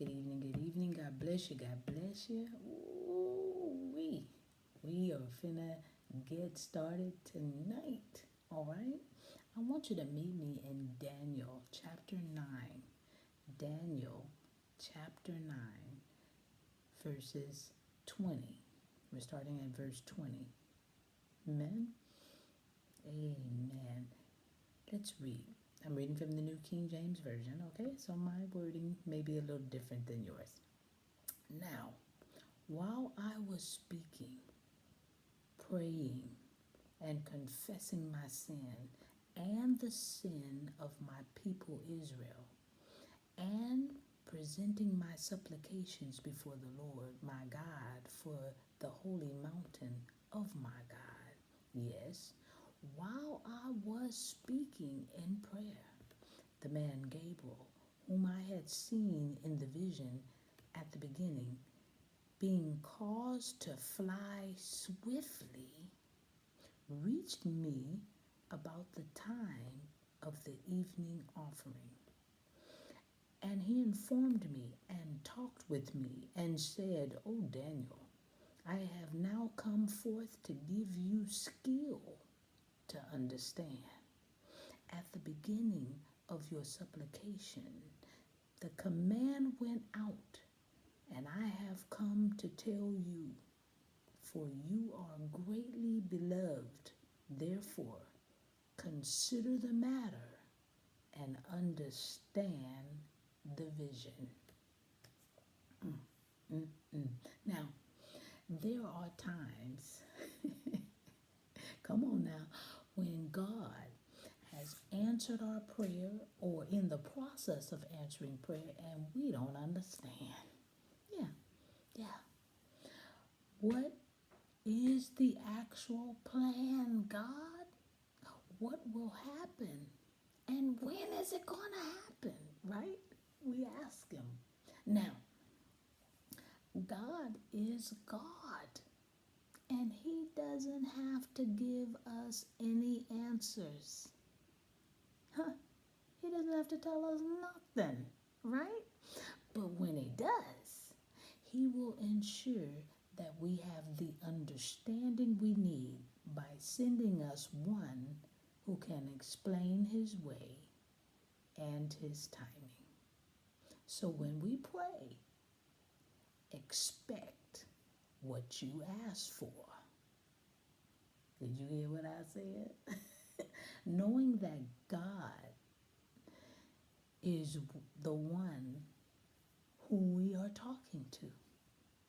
Good evening, good evening. God bless you, God bless you. Ooh, we are finna get started tonight, all right? I want you to meet me in Daniel chapter 9. Daniel chapter 9, verses 20. We're starting at verse 20. Amen? Amen. Let's read. I'm reading from the New King James Version, okay? So my wording may be a little different than yours. Now, while I was speaking, praying, and confessing my sin and the sin of my people Israel, and presenting my supplications before the Lord my God for the holy mountain of my God. Yes, while I was speaking in prayer, the man Gabriel, whom I had seen in the vision at the beginning, being caused to fly swiftly, reached me about the time of the evening offering. And he informed me and talked with me and said, O Daniel, I have now come forth to give you skill to understand. At the beginning of your supplication, the command went out, and I have come to tell you, for you are greatly beloved. Therefore, consider the matter and understand the vision. Now, there are times, come on now, when God has answered our prayer or in the process of answering prayer and we don't understand. Yeah. What is the actual plan, God? What will happen? And when is it going to happen, right? We ask him. Now, God is God, and he doesn't have to give us any answers. He doesn't have to tell us nothing, right? But when he does, he will ensure that we have the understanding we need by sending us one who can explain his way and his timing. So when we pray, expect what you ask for. Did you hear what I said? Knowing that God is the one who we are talking to.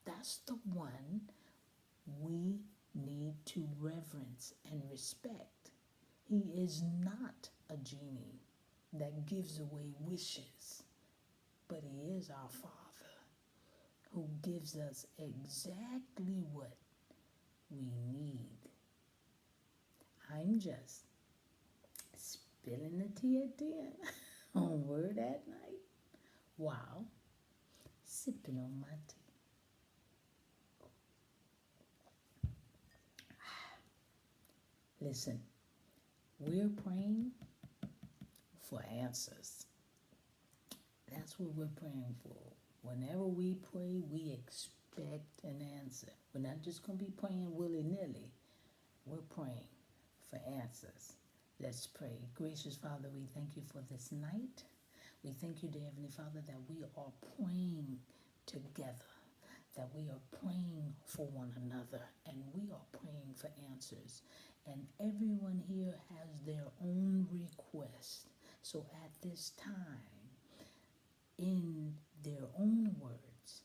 That's the one we need to reverence and respect. He is not a genie that gives away wishes, but he is our Father who gives us exactly what we need. I'm just spilling the tea at dinner on Word at Night while sipping on my tea. Listen, we're praying for answers. That's what we're praying for. Whenever we pray, we expect an answer. We're not just going to be praying willy-nilly. We're praying for answers. Let's pray. Gracious Father, we thank you for this night. We thank you, dear Heavenly Father, that we are praying together, that we are praying for one another, and we are praying for answers. And everyone here has their own request. So at this time, in their own words,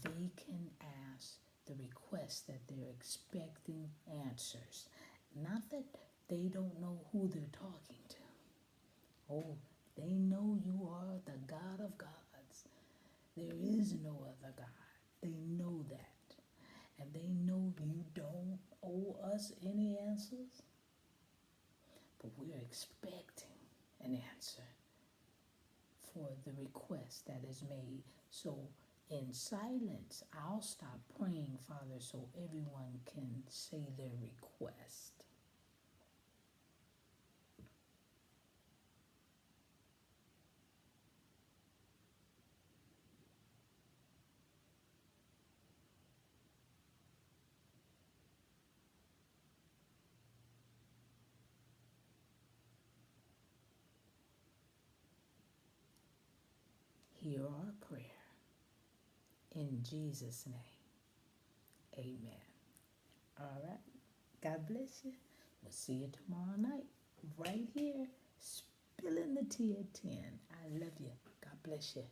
they can ask the request that they're expecting answers. Not that they don't know who they're talking to. Oh, they know you are the God of gods. There is no other God. They know that. And they know you don't owe us any answers. But we're expecting an answer for the request that is made. So in silence, I'll stop praying, Father, so everyone can say their request. prayer. In Jesus' name, amen. All right. God bless you. We'll see you tomorrow night, right here, spilling the tea at 10. I love you. God bless you.